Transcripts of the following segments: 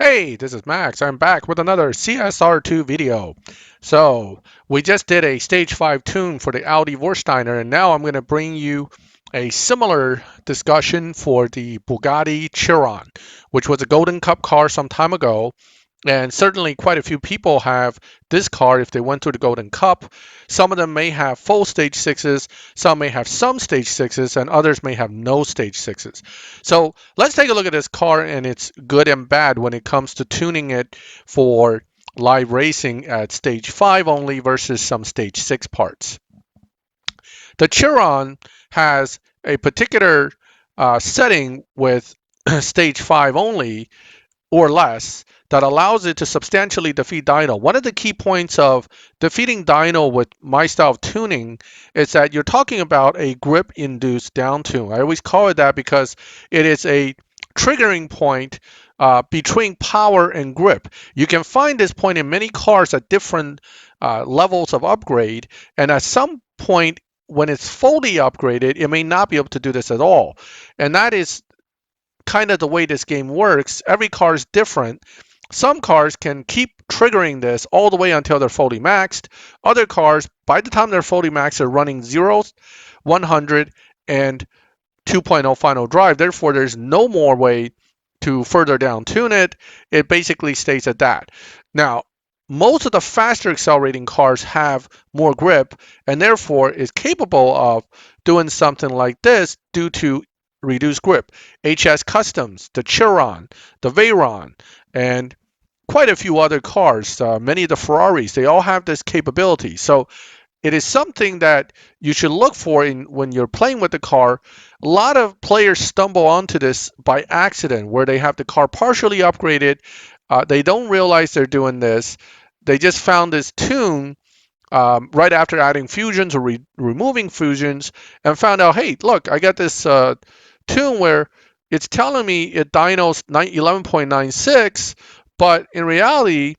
Hey, this is Max. I'm back with another csr2 video. So, we just did a stage 5 tune for the Audi Vorsteiner, and now I'm going to bring you a similar discussion for the Bugatti Chiron, which was a Golden Cup car some time ago. And certainly, quite a few people have this car if they went through the Golden Cup. Some of them may have full stage sixes, some may have some stage sixes, and others may have no stage sixes. So let's take a look at this car and its good and bad when it comes to tuning it for live racing at stage 5 only versus some stage 6 parts. The Chiron has a particular setting with stage 5 only or less that allows it to substantially defeat dyno. One of the key points of defeating dyno with my style of tuning is that you're talking about a grip induced down tune. I always call it that because it is a triggering point between power and grip. You can find this point in many cars at different levels of upgrade, and at some point when it's fully upgraded, it may not be able to do this at all. And that is kind of the way this game works. Every car is different. Some cars can keep triggering this all the way until they're fully maxed. Other cars, by the time they're fully maxed, are running 0, 100, and 2.0 final drive. Therefore, there's no more way to further down tune it. It basically stays at that. Now, most of the faster accelerating cars have more grip and therefore is capable of doing something like this due to reduced grip. HS Customs, the Chiron, the Veyron, and quite a few other cars, many of the Ferraris, they all have this capability. So it is something that you should look for when you're playing with the car. A lot of players stumble onto this by accident where they have the car partially upgraded. They don't realize they're doing this. They just found this tune right after adding fusions or removing fusions and found out, hey, look, I got this tune where it's telling me it dynos 11.96, but in reality,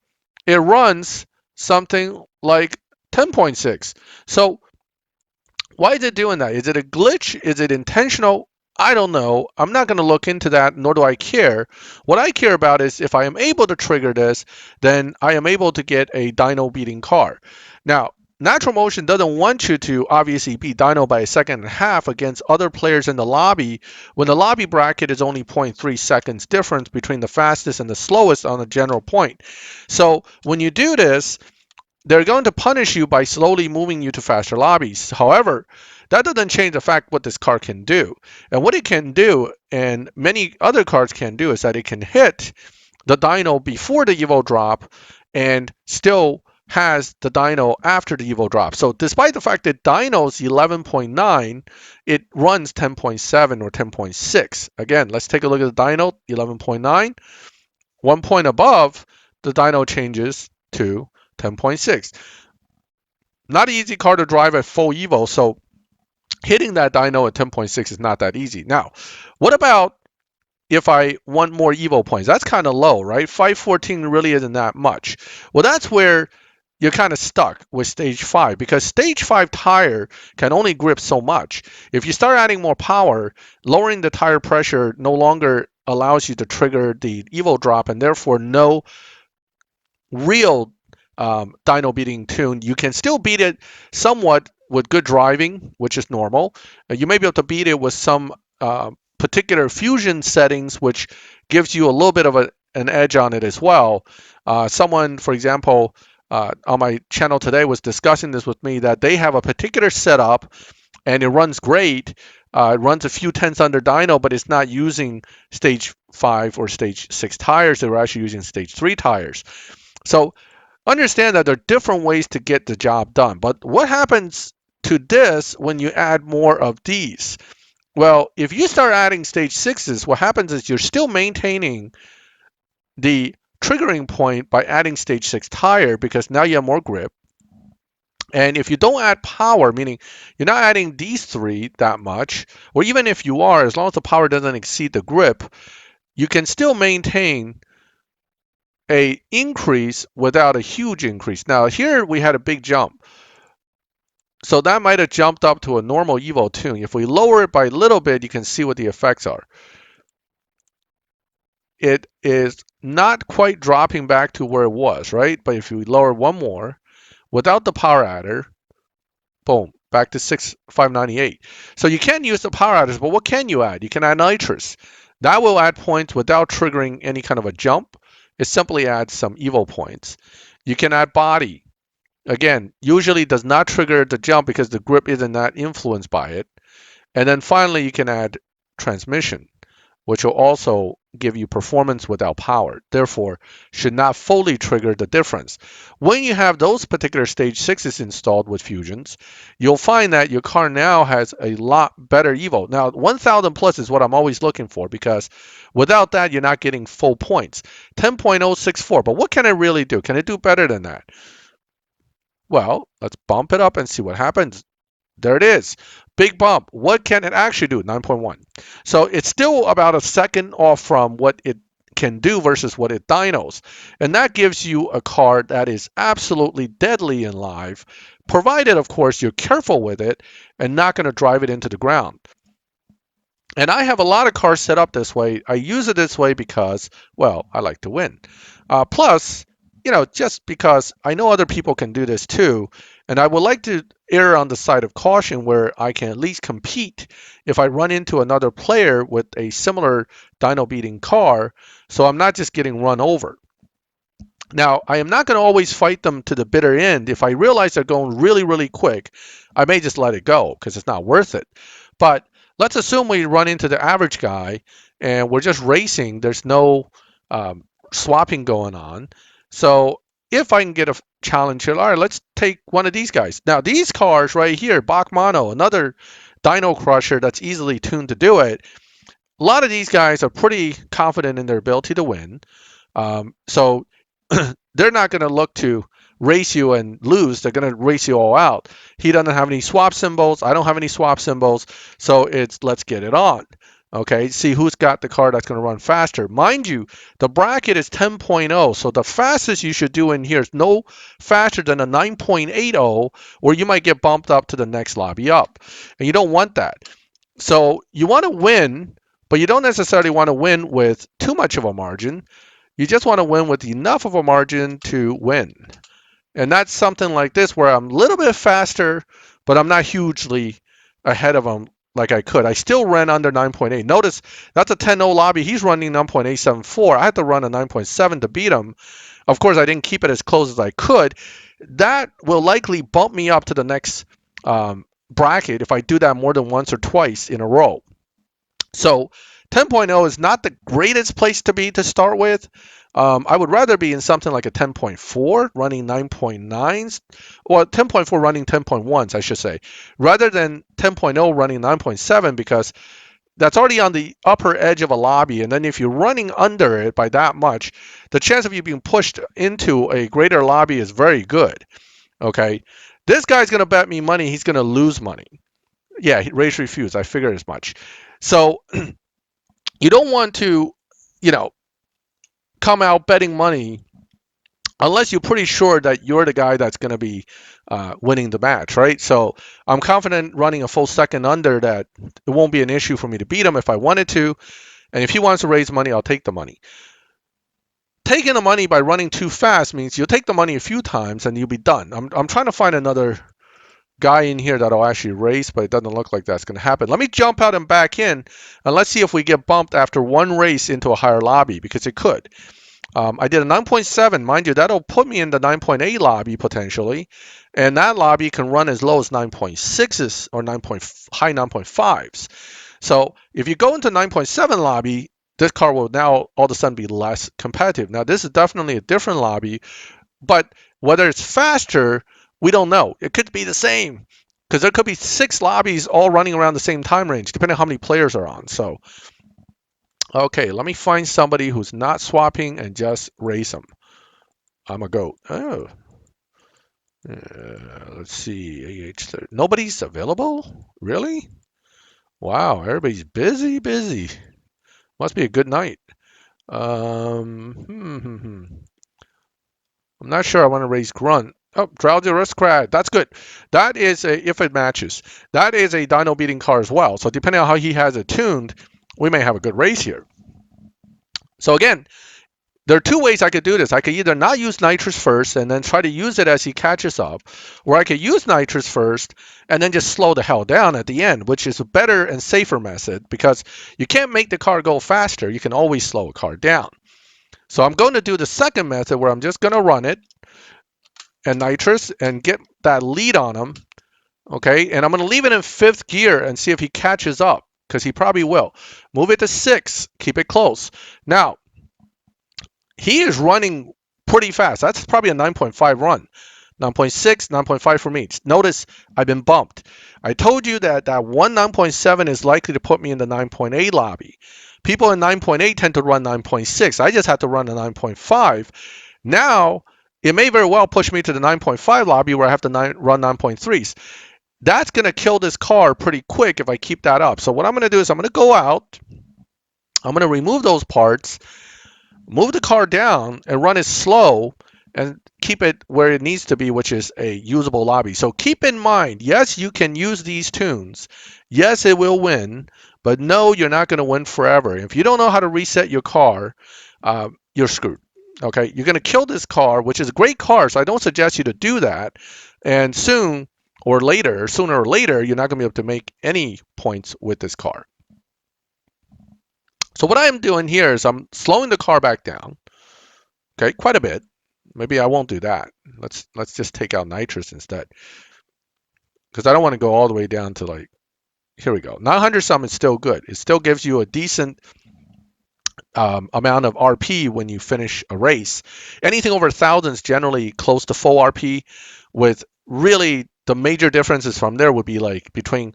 it runs something like 10.6. So why is it doing that? Is it a glitch? Is it intentional? I don't know. I'm not going to look into that, nor do I care. What I care about is if I am able to trigger this, then I am able to get a dyno beating car. Now, Natural Motion doesn't want you to obviously beat dyno by a second and a half against other players in the lobby when the lobby bracket is only 0.3 seconds difference between the fastest and the slowest on a general point. So when you do this, they're going to punish you by slowly moving you to faster lobbies. However, that doesn't change the fact what this car can do. And what it can do, and many other cars can do, is that it can hit the dyno before the Evo drop and still has the dyno after the Evo drop. So despite the fact that dyno's 11.9, it runs 10.7 or 10.6. Again, let's take a look at the dyno, 11.9. 1 point above, the dyno changes to 10.6. Not an easy car to drive at full Evo, so hitting that dyno at 10.6 is not that easy. Now, what about if I want more Evo points? That's kind of low, right? 514 really isn't that much. Well, that's where you're kind of stuck with stage 5 because stage 5 tire can only grip so much. If you start adding more power, lowering the tire pressure no longer allows you to trigger the Evo drop and therefore no real dyno beating tune. You can still beat it somewhat with good driving, which is normal. You may be able to beat it with some particular fusion settings, which gives you a little bit of an edge on it as well. Someone, for example, on my channel today was discussing this with me that they have a particular setup and it runs great. It runs a few tenths under dyno, but it's not using stage 5 or stage 6 tires. They were actually using stage 3 tires. So understand that there are different ways to get the job done. But what happens to this when you add more of these? Well, if you start adding stage 6s, what happens is you're still maintaining the triggering point by adding stage 6 tire because now you have more grip. And if you don't add power, meaning you're not adding these 3 that much, or even if you are, as long as the power doesn't exceed the grip, you can still maintain a increase without a huge increase. Now here we had a big jump. So that might have jumped up to a normal Evo tune. If we lower it by a little bit, you can see what the effects are. it is not quite dropping back to where it was, right? But if you lower one more without the power adder, boom, back to 598. So you can use the power adders, but what can you add? You can add nitrous. That will add points without triggering any kind of a jump. It simply adds some evo points. You can add body. Again, usually does not trigger the jump because the grip isn't that influenced by it. And then finally, you can add transmission, which will also give you performance without power. Therefore, should not fully trigger the difference. When you have those particular stage 6s installed with fusions, you'll find that your car now has a lot better evo. Now, 1000 plus is what I'm always looking for because without that, you're not getting full points. 10.064, but what can it really do? Can it do better than that? Well, let's bump it up and see what happens. There it is. Big bump. What can it actually do? 9.1. So it's still about a second off from what it can do versus what it dynos. And that gives you a car that is absolutely deadly in live, provided, of course, you're careful with it and not going to drive it into the ground. And I have a lot of cars set up this way. I use it this way because, well, I like to win. Plus, just because I know other people can do this too, and I would like to err on the side of caution where I can at least compete if I run into another player with a similar dyno beating car, so I'm not just getting run over. Now, I am not going to always fight them to the bitter end. If I realize they're going really, really quick, I may just let it go because it's not worth it. But let's assume we run into the average guy and we're just racing. There's no swapping going on. So if I can get a challenge here, all right, let's take one of these guys. Now, these cars right here, Bach Mono, another dyno crusher that's easily tuned to do it. A lot of these guys are pretty confident in their ability to win. So they're not going to look to race you and lose. They're going to race you all out. He doesn't have any swap symbols. I don't have any swap symbols. So it's let's get it on. Okay, see who's got the car that's going to run faster. Mind you, the bracket is 10.0, so the fastest you should do in here is no faster than a 9.80, or you might get bumped up to the next lobby up. And you don't want that. So you want to win, but you don't necessarily want to win with too much of a margin. You just want to win with enough of a margin to win. And that's something like this where I'm a little bit faster, but I'm not hugely ahead of them like I could. I still ran under 9.8. Notice that's a 10.0 lobby. He's running 9.874. I had to run a 9.7 to beat him. Of course, I didn't keep it as close as I could. That will likely bump me up to the next bracket if I do that more than once or twice in a row. So 10.0 is not the greatest place to be to start with. I would rather be in something like a 10.4 running 9.9s, or 10.4 running 10.1s, I should say, rather than 10.0 running 9.7, because that's already on the upper edge of a lobby. And then if you're running under it by that much, the chance of you being pushed into a greater lobby is very good. Okay, this guy's going to bet me money he's going to lose money. Yeah, raise refuse. I figured as much. So you don't want to, come out betting money unless you're pretty sure that you're the guy that's going to be winning the match, right? So I'm confident running a full second under that it won't be an issue for me to beat him if I wanted to. And if he wants to raise money, I'll take the money. Taking the money by running too fast means you'll take the money a few times and you'll be done. I'm trying to find another guy in here that'll actually race, but it doesn't look like that's going to happen. Let me jump out and back in, and let's see if we get bumped after one race into a higher lobby, because it could. I did a 9.7, mind you, that'll put me in the 9.8 lobby potentially, and that lobby can run as low as 9.6s or high 9.5s. So if you go into 9.7 lobby, this car will now all of a sudden be less competitive. Now this is definitely a different lobby, but whether it's faster, we don't know. It could be the same, because there could be 6 lobbies all running around the same time range, depending on how many players are on. So, okay, let me find somebody who's not swapping and just race them. I'm a goat. Oh. Let's see. AH30. Nobody's available? Really? Wow, everybody's busy. Must be a good night. I'm not sure I want to raise Grunt. Oh, Drowsy Aristocrat. That's good. That is if it matches. That is a dyno beating car as well. So depending on how he has it tuned, we may have a good race here. So again, there are two ways I could do this. I could either not use nitrous first and then try to use it as he catches up, or I could use nitrous first and then just slow the hell down at the end, which is a better and safer method because you can't make the car go faster. You can always slow a car down. So I'm going to do the second method where I'm just going to run it and nitrous and get that lead on him. Okay, and I'm going to leave it in 5th gear and see if he catches up because he probably will. Move it to 6, keep it close. Now, he is running pretty fast. That's probably a 9.5 run. 9.6, 9.5 for me. Notice I've been bumped. I told you that that one 9.7 is likely to put me in the 9.8 lobby. People in 9.8 tend to run 9.6. I just had to run a 9.5. Now, it may very well push me to the 9.5 lobby where I have to run 9.3s. That's going to kill this car pretty quick if I keep that up. So what I'm going to do is I'm going to go out. I'm going to remove those parts, move the car down, and run it slow and keep it where it needs to be, which is a usable lobby. So keep in mind, yes, you can use these tunes. Yes, it will win, but no, you're not going to win forever. If you don't know how to reset your car, you're screwed. Okay, you're going to kill this car, which is a great car, so I don't suggest you to do that. And sooner or later, you're not going to be able to make any points with this car. So what I'm doing here is I'm slowing the car back down, okay, quite a bit. Maybe I won't do that. Let's just take out nitrous instead, because I don't want to go all the way down to like, here we go. 900 some is still good. It still gives you a decent amount of RP when you finish a race. Anything over 1,000 is generally close to full RP, with really the major differences from there would be like between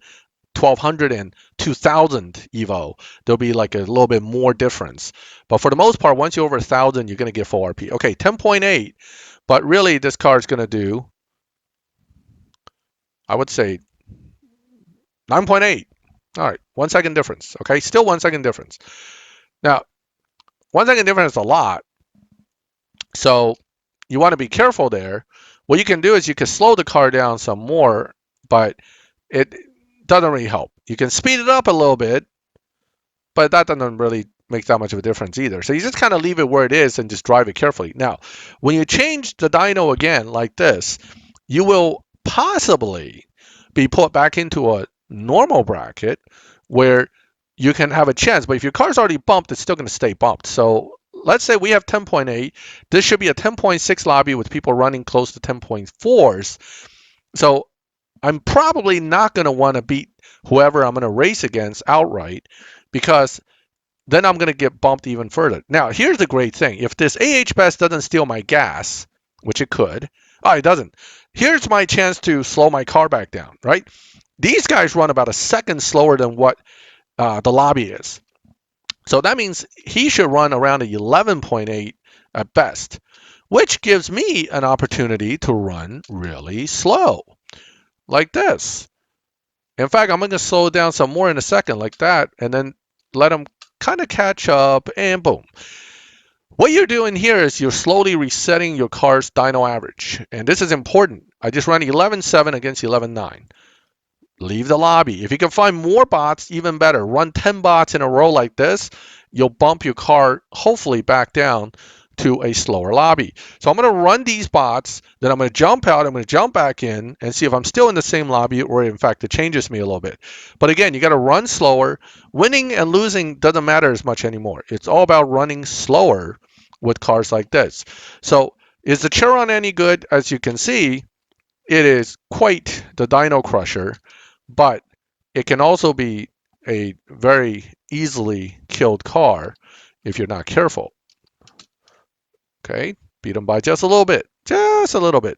1,200 and 2,000 Evo. There'll be like a little bit more difference. But for the most part, once you're over 1,000, you're going to get full RP. Okay, 10.8. But really, this car is going to do, I would say, 9.8. All right, 1 second difference. Okay, still 1 second difference. Now, 1 second difference is a lot. So you want to be careful there. What you can do is you can slow the car down some more, but it doesn't really help. You can speed it up a little bit, but that doesn't really make that much of a difference either. So you just kind of leave it where it is and just drive it carefully. Now, when you change the dyno again like this, you will possibly be put back into a normal bracket where you can have a chance. But if your car's already bumped, it's still going to stay bumped. So let's say we have 10.8. This should be a 10.6 lobby with people running close to 10.4s. So I'm probably not going to want to beat whoever I'm going to race against outright, because then I'm going to get bumped even further. Now, here's the great thing. If this AHBS doesn't steal my gas, which it could, it doesn't. Here's my chance to slow my car back down, right? These guys run about a second slower than what the lobby is. So that means he should run around a 11.8 at best, which gives me an opportunity to run really slow, like this. In fact, I'm going to slow it down some more in a second, like that, and then let him kind of catch up, and boom. What you're doing here is you're slowly resetting your car's dyno average, and this is important. I just ran 11.7 against 11.9. Leave the lobby. If you can find more bots, even better. Run 10 bots in a row like this. You'll bump your car hopefully back down to a slower lobby. So I'm going to run these bots, then I'm going to jump out, I'm going to jump back in and see if I'm still in the same lobby, or in fact it changes me a little bit. But again, you got to run slower. Winning and losing doesn't matter as much anymore. It's all about running slower with cars like this. So is the Chiron any good? As you can see, it is quite the dyno crusher, but it can also be a very easily killed car if you're not careful. Okay, beat them by just a little bit. Just a little bit.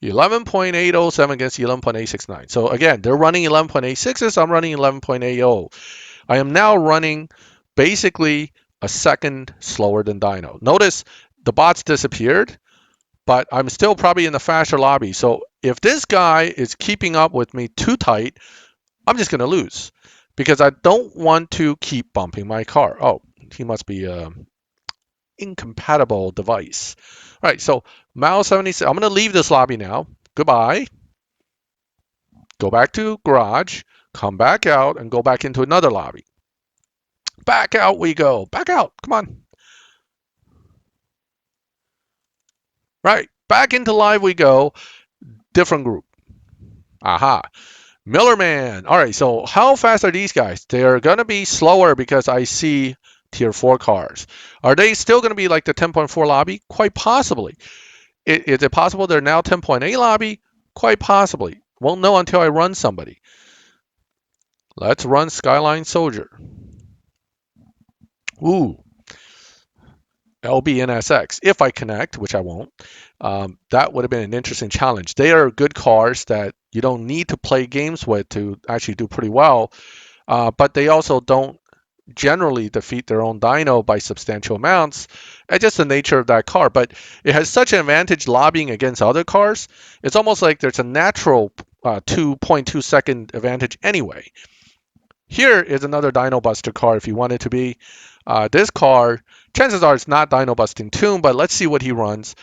11.807 against 11.869. So again, they're running 11.86s. I'm running 11.80. I am now running basically a second slower than dyno. Notice the bots disappeared, but I'm still probably in the faster lobby. So if this guy is keeping up with me too tight, I'm just going to lose, because I don't want to keep bumping my car. Oh, he must be an incompatible device. All right, so Mao 76. I'm going to leave this lobby now. Goodbye. Go back to garage, come back out, and go back into another lobby. Back out we go. Back out. Come on. Right. Back into live we go. Different group. Aha. Miller Man. All right. So how fast are these guys? They are going to be slower because I see tier 4 cars. Are they still going to be like the 10.4 lobby? Quite possibly. Is it possible they're now 10.8 lobby? Quite possibly. Won't know until I run somebody. Let's run Skyline Soldier. Ooh. LBNSX. If I connect, which I won't, that would have been an interesting challenge. They are good cars that you don't need to play games with to actually do pretty well, but they also don't generally defeat their own dyno by substantial amounts. It's just the nature of that car. But it has such an advantage lobbying against other cars. It's almost like there's a natural 2.2 second advantage anyway. Here is another dyno buster car if you want it to be. This car, chances are it's not dyno busting tune, but let's see what he runs.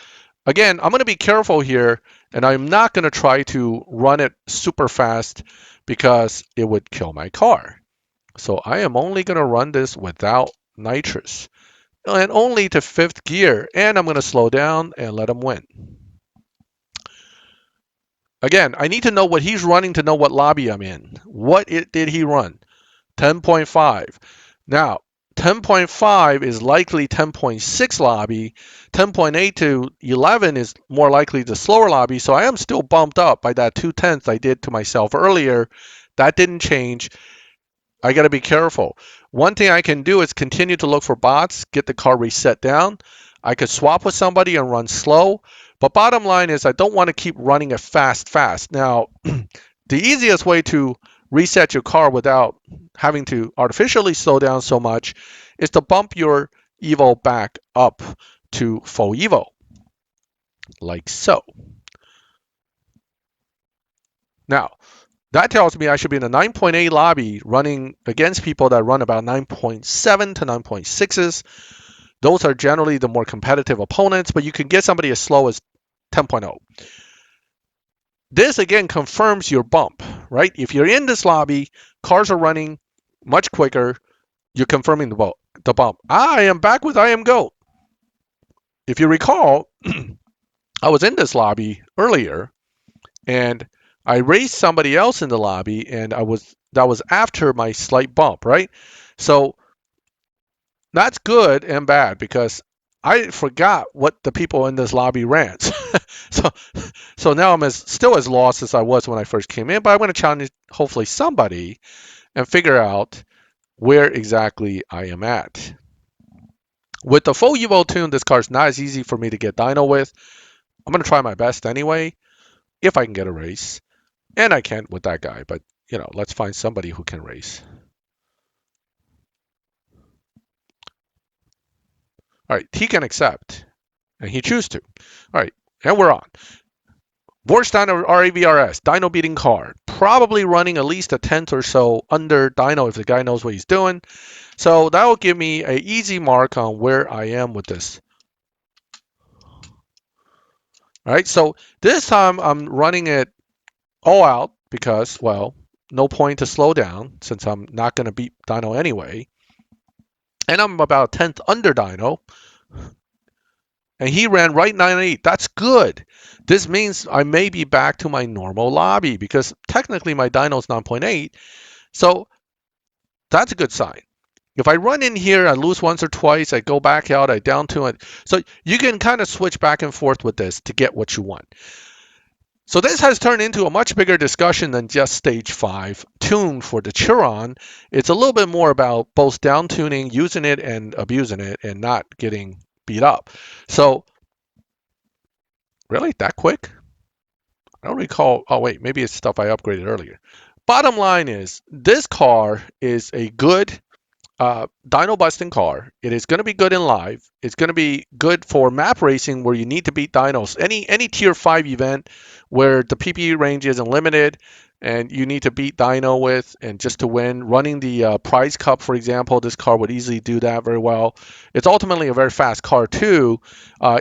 Again, I'm going to be careful here, and I'm not going to try to run it super fast because it would kill my car. So I am only going to run this without nitrous and only to 5th gear, and I'm going to slow down and let him win. Again, I need to know what he's running to know what lobby I'm in. What did he run? 10.5. Now, 10.5 is likely 10.6 lobby. 10.8 to 11 is more likely the slower lobby. So I am still bumped up by that 2/10 I did to myself earlier. That didn't change. I got to be careful. One thing I can do is continue to look for bots, get the car reset down. I could swap with somebody and run slow. But bottom line is I don't want to keep running it fast. Now, the easiest way to reset your car without having to artificially slow down so much is to bump your Evo back up to full Evo, like so. Now, that tells me I should be in a 9.8 lobby running against people that run about 9.7 to 9.6s. Those are generally the more competitive opponents, but you can get somebody as slow as 10.0. This again confirms your bump, right? If you're in this lobby, cars are running much quicker, you're confirming the bump. I am back with I am GOAT. If you recall, I was in this lobby earlier and I raced somebody else in the lobby and that was after my slight bump, right? So that's good and bad because I forgot what the people in this lobby ran. so now I'm still as lost as I was when I first came in, but I'm going to challenge hopefully somebody and figure out where exactly I am at. With the full Evo tune, this car's not as easy for me to get dyno with. I'm going to try my best anyway, if I can get a race. And I can't with that guy, but, let's find somebody who can race. All right, he can accept, and he chooses to. All right, and we're on. Vorsteiner RAVRS, dyno beating car. Probably running at least a 10th or so under dyno if the guy knows what he's doing. So that will give me an easy mark on where I am with this. All right, so this time I'm running it all out because, well, no point to slow down since I'm not going to beat dyno anyway. And I'm about 10th under dyno. And he ran right 9.8. That's good. This means I may be back to my normal lobby because technically my dyno is 9.8. So that's a good sign. If I run in here, I lose once or twice, I go back out, I down to it. So you can kind of switch back and forth with this to get what you want. So this has turned into a much bigger discussion than just stage 5 tune for the Chiron. It's a little bit more about both down tuning, using it and abusing it and not getting beat up. So really that quick? I don't recall. Oh wait, maybe it's stuff I upgraded earlier. Bottom line is this car is a good dyno busting car. It is going to be good in live. It's going to be good for map racing where you need to beat dynos. Any tier 5 event where the PPE range isn't limited and you need to beat dyno with and just to win. Running the prize cup, for example, this car would easily do that very well. It's ultimately a very fast car too,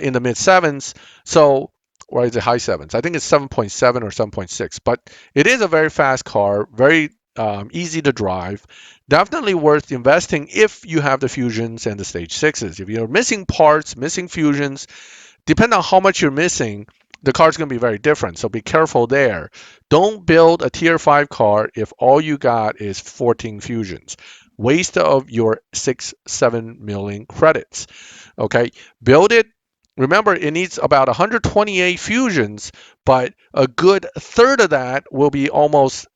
in the mid 7s. So, or is it high 7s? I think it's 7.7 or 7.6, but it is a very fast car, very easy to drive. Definitely worth investing if you have the fusions and the stage sixes. If you're missing parts, missing fusions, depending on how much you're missing, the car's going to be very different. So be careful there. Don't build a tier 5 car if all you got is 14 fusions. Waste of your 6-7 million credits. Okay, build it. Remember, it needs about 128 fusions, but a good third of that will be almost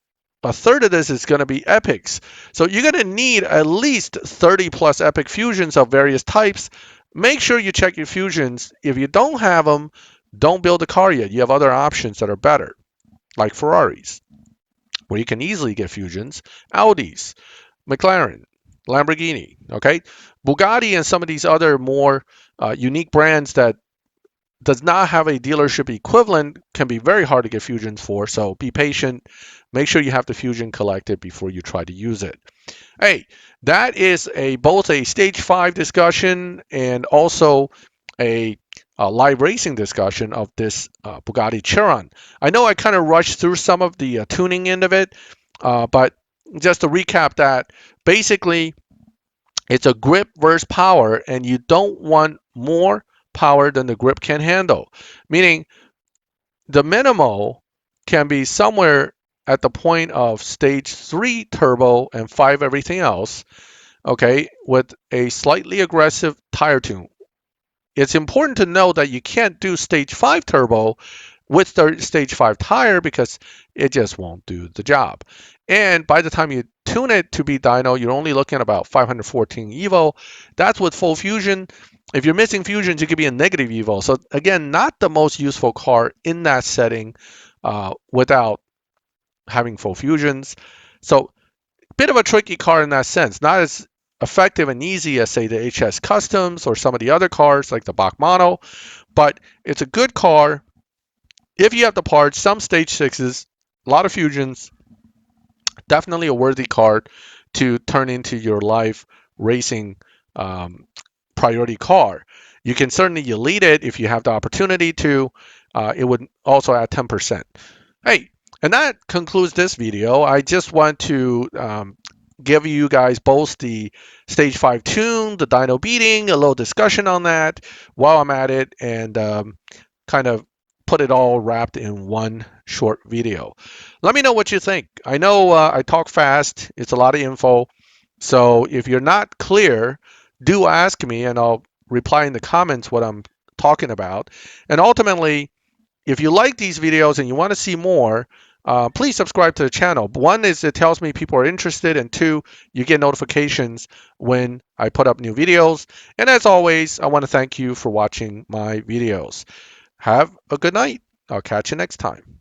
a third of this is going to be epics. So you're going to need at least 30 plus epic fusions of various types. Make sure you check your fusions. If you don't have them, don't build a car yet. You have other options that are better, like Ferraris, where you can easily get fusions, Audis, McLaren, Lamborghini, okay? Bugatti and some of these other more unique brands that does not have a dealership equivalent can be very hard to get fusions for. So be patient. Make sure you have the fusion collected before you try to use it. Hey, that is both a stage 5 discussion and also a live racing discussion of this Bugatti Chiron. I know I kind of rushed through some of the tuning end of it, but just to recap that, basically it's a grip versus power, and you don't want more power than the grip can handle. Meaning the minimal can be somewhere at the point of stage 3 turbo and 5 everything else, okay, with a slightly aggressive tire tune. It's important to know that you can't do stage 5 turbo with the stage 5 tire because it just won't do the job. And by the time you tune it to be dyno, you're only looking at about 514 evo. That's with full fusion. If you're missing fusions, you could be a negative evo. So again, not the most useful car in that setting without having full fusions. So bit of a tricky car in that sense. Not as effective and easy as say the HS Customs or some of the other cars like the Bach Mono, but it's a good car if you have the parts. Some stage sixes, a lot of fusions, definitely a worthy car to turn into your live racing priority car. You can certainly elite it if you have the opportunity to. It would also add 10%. Hey, and that concludes this video. I just want to give you guys both the stage 5 tune, the dyno beating, a little discussion on that while I'm at it, and kind of put it all wrapped in one short video. Let me know what you think. I know I talk fast. It's a lot of info. So if you're not clear, do ask me and I'll reply in the comments what I'm talking about. And ultimately, if you like these videos and you want to see more, please subscribe to the channel. One is it tells me people are interested, and two, you get notifications when I put up new videos. And as always, I want to thank you for watching my videos. Have a good night. I'll catch you next time.